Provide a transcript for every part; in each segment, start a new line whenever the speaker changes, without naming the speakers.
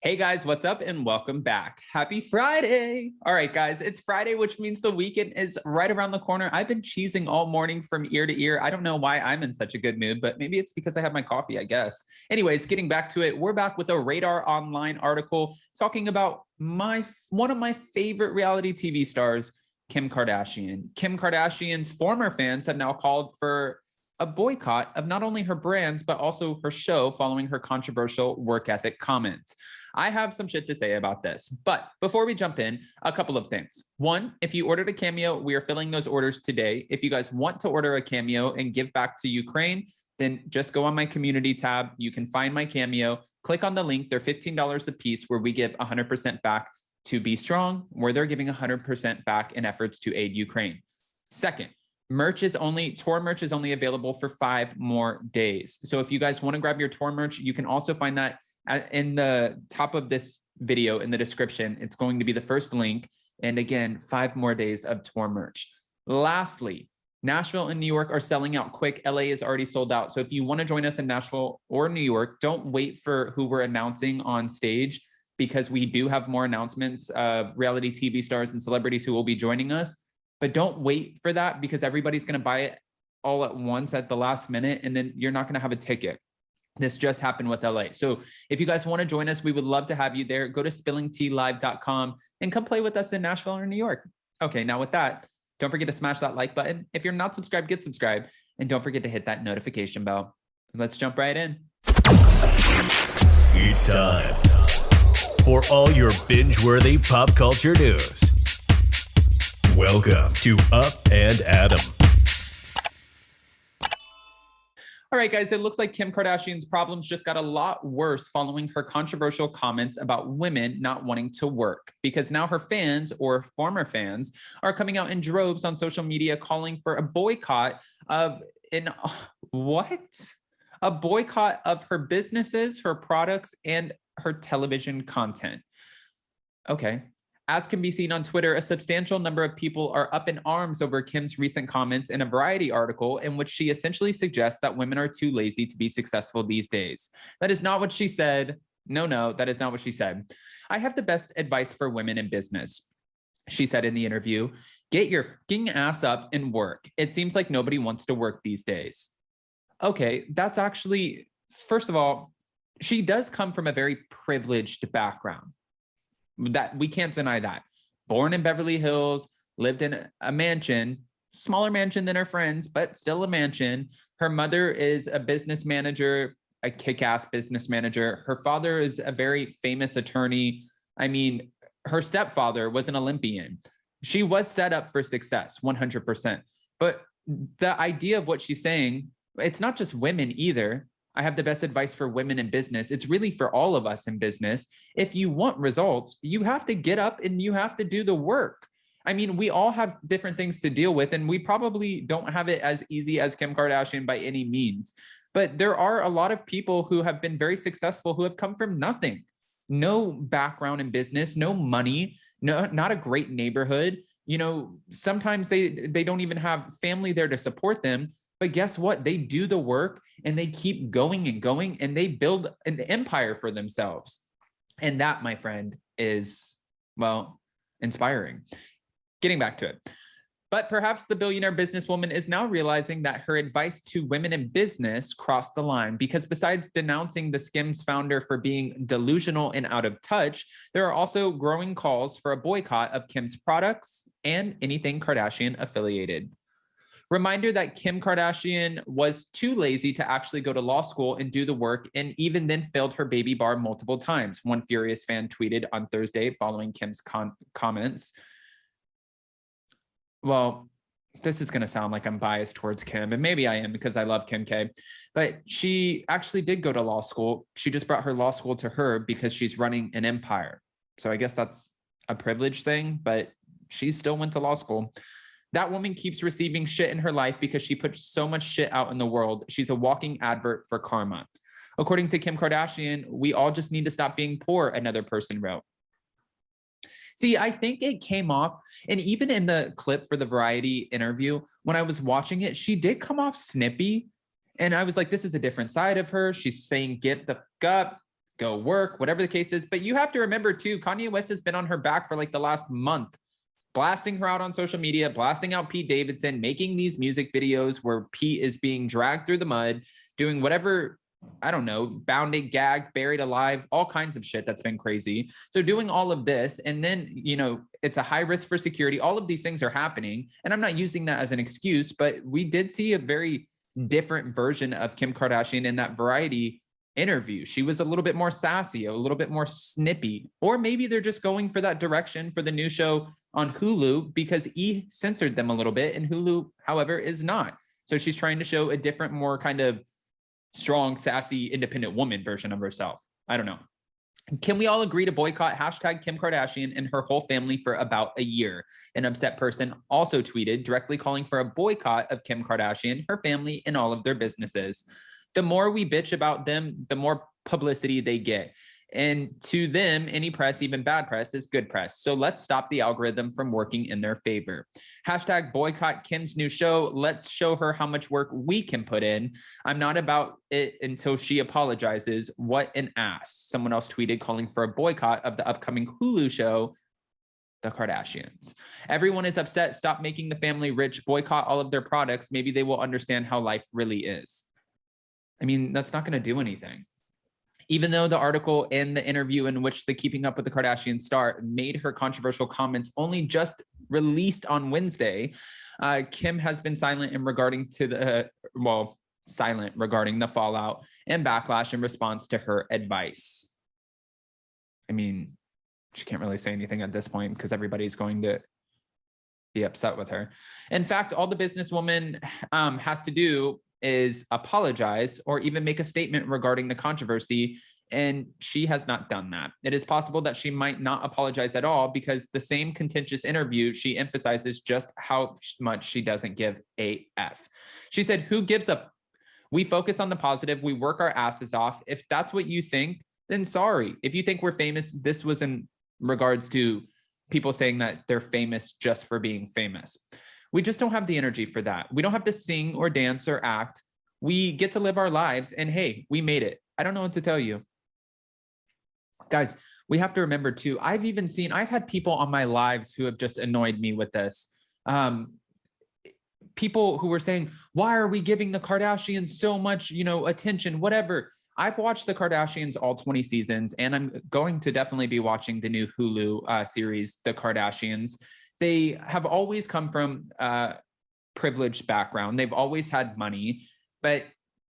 Hey guys, what's up and welcome back. Happy Friday. All right, guys, it's Friday, which means the weekend is right around the corner. I've been cheesing all morning from ear to ear. I don't know why I'm in such a good mood, but maybe it's because I have my coffee, I guess. Anyways, getting back to it, we're back with a Radar Online article talking about one of my favorite reality TV stars, Kim Kardashian. Kim Kardashian's former fans have now called for a boycott of not only her brands, but also her show following her controversial work ethic comments. I have some shit to say about this, but before we jump in, a couple of things. One, if you ordered a Cameo, we are filling those orders today. If you guys want to order a Cameo and give back to Ukraine, then just go on my community tab. You can find my Cameo, click on the link. They're $15 a piece where we give 100% back to Be Strong, where they're giving 100% back in efforts to aid Ukraine. Second, tour merch is only available for 5 more days. So if you guys want to grab your tour merch, you can also find that in the top of this video in the description. It's going to be the first link. And again, 5 more days of tour merch. Lastly, Nashville and New York are selling out quick. LA is already sold out. So if you want to join us in Nashville or New York, don't wait for who we're announcing on stage, because we do have more announcements of reality TV stars and celebrities who will be joining us. But don't wait for that, because everybody's going to buy it all at once at the last minute, and then you're not going to have a ticket. This just happened with LA. So if you guys want to join us, we would love to have you there. Go to spillingtealive.com and come play with us in Nashville or New York. Okay, now with that, don't forget to smash that like button. If you're not subscribed, get subscribed. And don't forget to hit that notification bell. Let's jump right in.
It's time for all your binge-worthy pop culture news. Welcome to Up and Adam.
All right, guys, it looks like Kim Kardashian's problems just got a lot worse following her controversial comments about women not wanting to work, because now her fans, or former fans, are coming out in droves on social media calling for a boycott of a boycott of her businesses, her products, and her television content. Okay. As can be seen on Twitter, a substantial number of people are up in arms over Kim's recent comments in a Variety article in which she essentially suggests that women are too lazy to be successful these days. That is not what she said. No, that is not what she said. I have the best advice for women in business, she said in the interview. Get your fucking ass up and work. It seems like nobody wants to work these days. Okay, that's actually, first of all, she does come from a very privileged background. That we can't deny that. Born in Beverly Hills, lived in a mansion, smaller mansion than her friends, but still a mansion. Her mother is a business manager, a kick-ass business manager. Her father is a very famous attorney. I mean, her stepfather was an Olympian. She was set up for success, 100%. But the idea of what she's saying, it's not just women either. I have the best advice for women in business. It's really for all of us in business. If you want results, you have to get up and you have to do the work. I mean, we all have different things to deal with, and we probably don't have it as easy as Kim Kardashian by any means. But there are a lot of people who have been very successful who have come from nothing. No background in business, no money, not a great neighborhood. You know, sometimes they don't even have family there to support them. But guess what? They do the work and they keep going and going, and they build an empire for themselves. And that, my friend, is, well, inspiring. Getting back to it. But perhaps the billionaire businesswoman is now realizing that her advice to women in business crossed the line, because besides denouncing the Skims founder for being delusional and out of touch, there are also growing calls for a boycott of Kim's products and anything Kardashian affiliated. Reminder that Kim Kardashian was too lazy to actually go to law school and do the work, and even then failed her baby bar multiple times, one furious fan tweeted on Thursday following Kim's comments. Well, this is going to sound like I'm biased towards Kim, and maybe I am because I love Kim K, but she actually did go to law school. She just brought her law school to her because she's running an empire. So I guess that's a privilege thing, but she still went to law school. That woman keeps receiving shit in her life because she puts so much shit out in the world. She's a walking advert for karma. According to Kim Kardashian, we all just need to stop being poor, another person wrote. See, I think it came off, and even in the clip for the Variety interview, when I was watching it, she did come off snippy. And I was like, this is a different side of her. She's saying, get the fuck up. go work, whatever the case is. But you have to remember too, Kanye West has been on her back for like the last month, blasting her out on social media, blasting out Pete Davidson, making these music videos where Pete is being dragged through the mud, doing whatever, I don't know, bounded, gagged, buried alive, all kinds of shit that's been crazy. So doing all of this, and then, you know, it's a high risk for security. All of these things are happening. And I'm not using that as an excuse, but we did see a very different version of Kim Kardashian in that Variety interview. She was a little bit more sassy, a little bit more snippy, or maybe they're just going for that direction for the new show on Hulu because E censored them a little bit, and Hulu, however, is not. So she's trying to show a different, more kind of strong, sassy, independent woman version of herself. I don't know. Can we all agree to boycott hashtag Kim Kardashian and her whole family for about a year? An upset person also tweeted directly calling for a boycott of Kim Kardashian, her family, and all of their businesses. The more we bitch about them, the more publicity they get. And to them, any press, even bad press, is good press. So let's stop the algorithm from working in their favor. Hashtag boycott Kim's new show. Let's show her how much work we can put in. I'm not about it until she apologizes. What an ass. Someone else tweeted calling for a boycott of the upcoming Hulu show, The Kardashians. Everyone is upset. Stop making the family rich. Boycott all of their products. Maybe they will understand how life really is. I mean, that's not going to do anything. Even though the article and the interview in which the Keeping Up with the Kardashians star made her controversial comments only just released on Wednesday, Kim has been silent in regarding to the, silent regarding the fallout and backlash in response to her advice. I mean, she can't really say anything at this point because everybody's going to be upset with her. In fact, all the businesswoman has to do is apologize or even make a statement regarding the controversy, and she has not done that. It is possible that she might not apologize at all because the same contentious interview, she emphasizes just how much she doesn't give a F. She said, "Who gives a? We focus on the positive. We work our asses off. If that's what you think, then sorry. If you think we're famous," this was in regards to people saying that they're famous just for being famous. "We just don't have the energy for that. We don't have to sing or dance or act. We get to live our lives, and hey, we made it. I don't know what to tell you." Guys, we have to remember too, I've had people on my lives who have just annoyed me with this. People who were saying, why are we giving the Kardashians so much, attention, whatever. I've watched the Kardashians all 20 seasons, and I'm going to definitely be watching the new Hulu series, The Kardashians. They have always come from a privileged background. They've always had money. But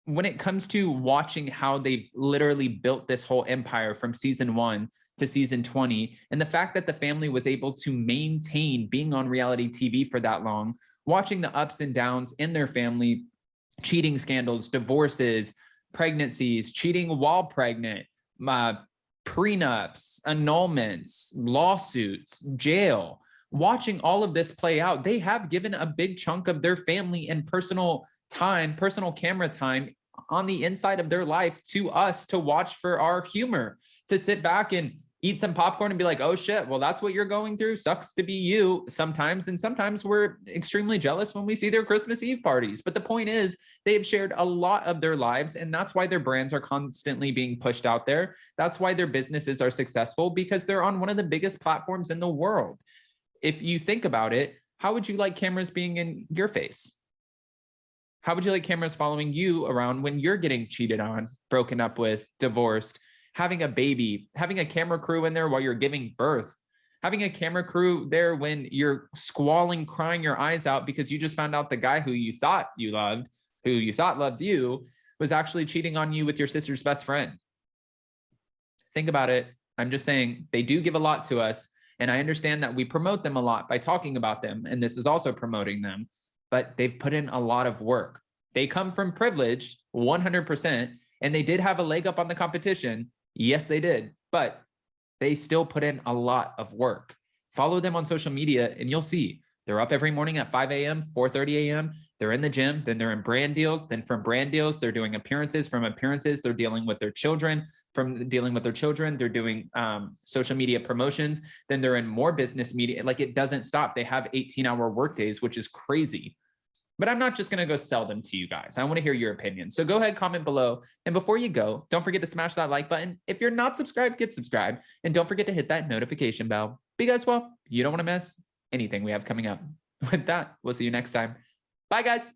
when it comes to watching how they've literally built this whole empire from season 1 to season 20, and the fact that the family was able to maintain being on reality TV for that long, watching the ups and downs in their family, cheating scandals, divorces, pregnancies, cheating while pregnant, prenups, annulments, lawsuits, jail. Watching all of this play out, they have given a big chunk of their family and personal time, personal camera time on the inside of their life to us to watch for our humor, to sit back and eat some popcorn and be like, oh shit, well, that's what you're going through. Sucks to be you sometimes. And sometimes we're extremely jealous when we see their Christmas Eve parties. But the point is, they've shared a lot of their lives, and that's why their brands are constantly being pushed out there. That's why their businesses are successful, because they're on one of the biggest platforms in the world. If you think about it, how would you like cameras being in your face? How would you like cameras following you around when you're getting cheated on, broken up with, divorced, having a baby, having a camera crew in there while you're giving birth, having a camera crew there when you're squalling, crying your eyes out because you just found out the guy who you thought you loved, who you thought loved you, was actually cheating on you with your sister's best friend? Think about it. I'm just saying, they do give a lot to us. And I understand that we promote them a lot by talking about them, and this is also promoting them, but they've put in a lot of work. They come from privilege, 100%, and they did have a leg up on the competition. Yes, they did, but they still put in a lot of work. Follow them on social media, and you'll see they're up every morning at 5 a.m., 4:30 a.m. They're in the gym, then they're in brand deals. Then from brand deals, they're doing appearances. From appearances, they're dealing with their children. From dealing with their children, they're doing social media promotions. Then they're in more business media. Like, it doesn't stop. They have 18-hour workdays, which is crazy. but I'm not just going to go sell them to you guys. I want to hear your opinion. So go ahead, comment below. And before you go, don't forget to smash that like button. If you're not subscribed, get subscribed. And don't forget to hit that notification bell because, well, you don't want to miss anything we have coming up. With that, we'll see you next time. Bye, guys.